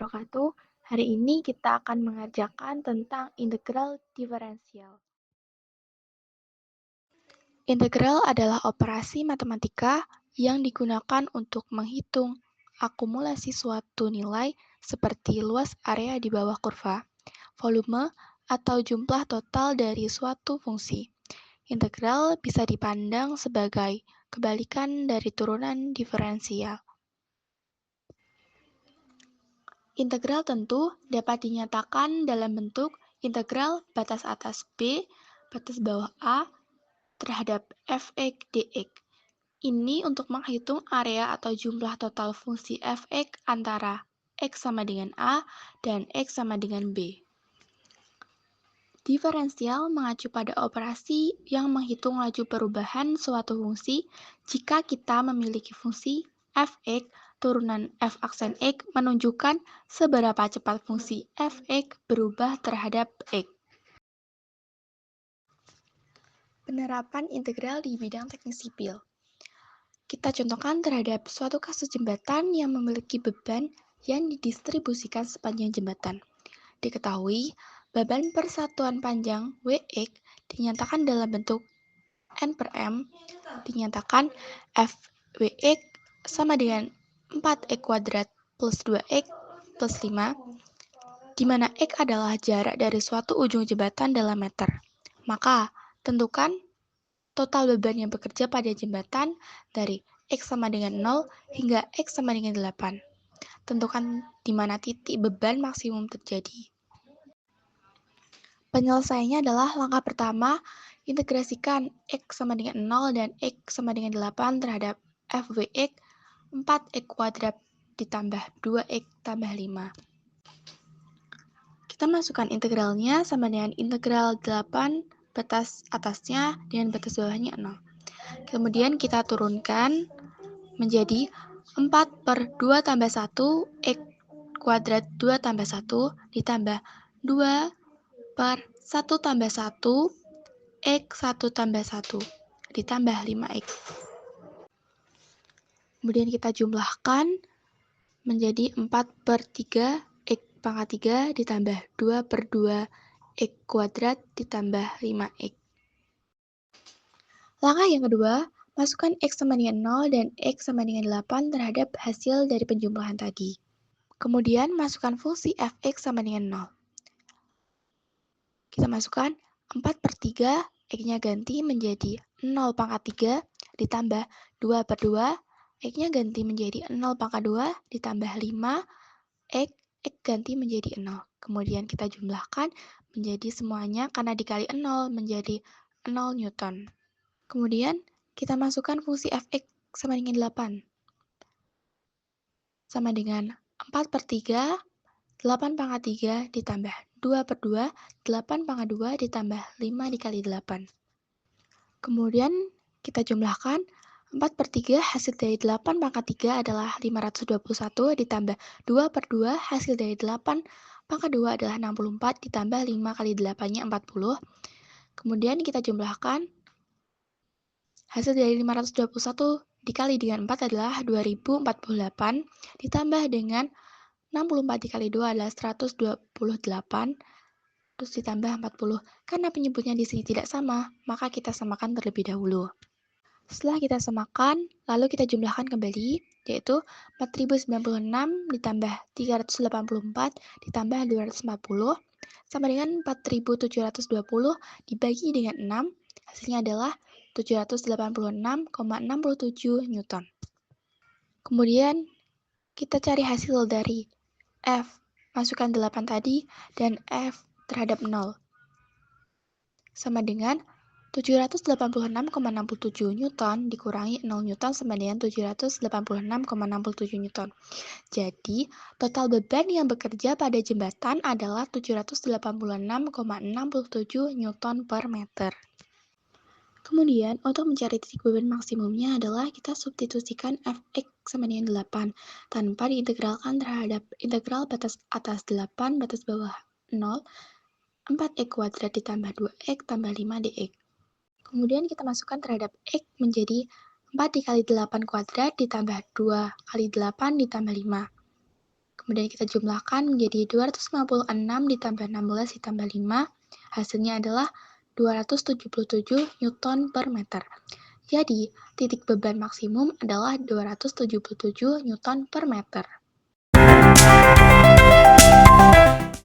wabarakatuh. Hari ini kita akan mengerjakan tentang integral diferensial. Integral adalah operasi matematika yang digunakan untuk menghitung akumulasi suatu nilai seperti luas area di bawah kurva, volume, atau jumlah total dari suatu fungsi. Integral bisa dipandang sebagai kebalikan dari turunan diferensial. Integral tentu dapat dinyatakan dalam bentuk integral batas atas B, batas bawah A, terhadap fx dx. Ini untuk menghitung area atau jumlah total fungsi fx antara x sama dengan A dan x sama dengan B. Diferensial mengacu pada operasi yang menghitung laju perubahan suatu fungsi jika kita memiliki fungsi fx turunan f aksen x menunjukkan seberapa cepat fungsi fx berubah terhadap x. Penerapan integral di bidang teknik sipil. Kita contohkan terhadap suatu kasus jembatan yang memiliki beban yang didistribusikan sepanjang jembatan. Diketahui, beban persatuan panjang Wx dinyatakan dalam bentuk N per M, dinyatakan Fwx sama dengan 4x kuadrat plus 2x plus 5, di mana x adalah jarak dari suatu ujung jembatan dalam meter. Maka, tentukan total beban yang bekerja pada jembatan dari x sama dengan 0 hingga x sama dengan 8. Tentukan di mana titik beban maksimum terjadi. Penyelesaiannya adalah langkah pertama, integrasikan x sama dengan 0 dan x sama dengan 8 terhadap Fwx 4x kuadrat ditambah 2x tambah 5. Kita masukkan integralnya sama dengan integral 8 batas atasnya dengan batas bawahnya 0. Kemudian kita turunkan menjadi 4 per 2 tambah 1 x kuadrat 2 tambah 1 ditambah 2 per 1 tambah 1 x 1 tambah 1 ditambah 5x. Kemudian kita jumlahkan menjadi 4 per 3 x pangkat 3 ditambah 2 per 2 x kuadrat ditambah 5x. Langkah yang kedua, masukkan x sama dengan 0 dan x sama dengan 8 terhadap hasil dari penjumlahan tadi. Kemudian masukkan fungsi fx sama dengan 0. Kita masukkan 4 per 3, x-nya ganti menjadi 0 pangkat 3 ditambah 2 per 2, x-nya ganti menjadi 0 pangkat 2 ditambah 5, x ganti menjadi 0. Kemudian kita jumlahkan menjadi semuanya karena dikali 0 menjadi 0 Newton. Kemudian kita masukkan fungsi fx sama dengan 8. Sama dengan 4 per 3, 8 pangkat 3 ditambah 2 per 2, 8 pangkat 2 ditambah 5 dikali 8. Kemudian kita jumlahkan 4 per 3 hasil dari 8 pangkat 3 adalah 521 ditambah 2 per 2 hasil dari 8 pangkat 2 adalah 64 ditambah 5 kali 8-nya 40. Kemudian kita jumlahkan hasil dari 521 dikali dengan 4 adalah 2048 ditambah dengan 64 dikali 2 adalah 128 terus ditambah 40. Karena penyebutnya di sini tidak sama, maka kita samakan terlebih dahulu. Setelah kita samakan, lalu kita jumlahkan kembali, yaitu 4096 ditambah 384 ditambah 240 sama dengan 4720 dibagi dengan 6, hasilnya adalah 786,67 Newton. Kemudian kita cari hasil dari F, masukkan 8 tadi, dan F terhadap 0. Sama dengan 786,67 Newton dikurangi 0 Newton sama dengan 786,67 Newton. Jadi, total beban yang bekerja pada jembatan adalah 786,67 Newton per meter. Kemudian, untuk mencari titik beban maksimumnya adalah kita substitusikan fx sama dengan 8 tanpa diintegralkan terhadap integral batas atas 8 batas bawah 0, 4x kuadrat ditambah 2x tambah 5 dx. Kemudian kita masukkan terhadap x menjadi 4 dikali 8 kuadrat ditambah 2 kali 8 ditambah 5. kemudian kita jumlahkan menjadi 256 ditambah 16 ditambah 5, hasilnya adalah 277 Newton per meter. Jadi, titik beban maksimum adalah 277 Newton per meter.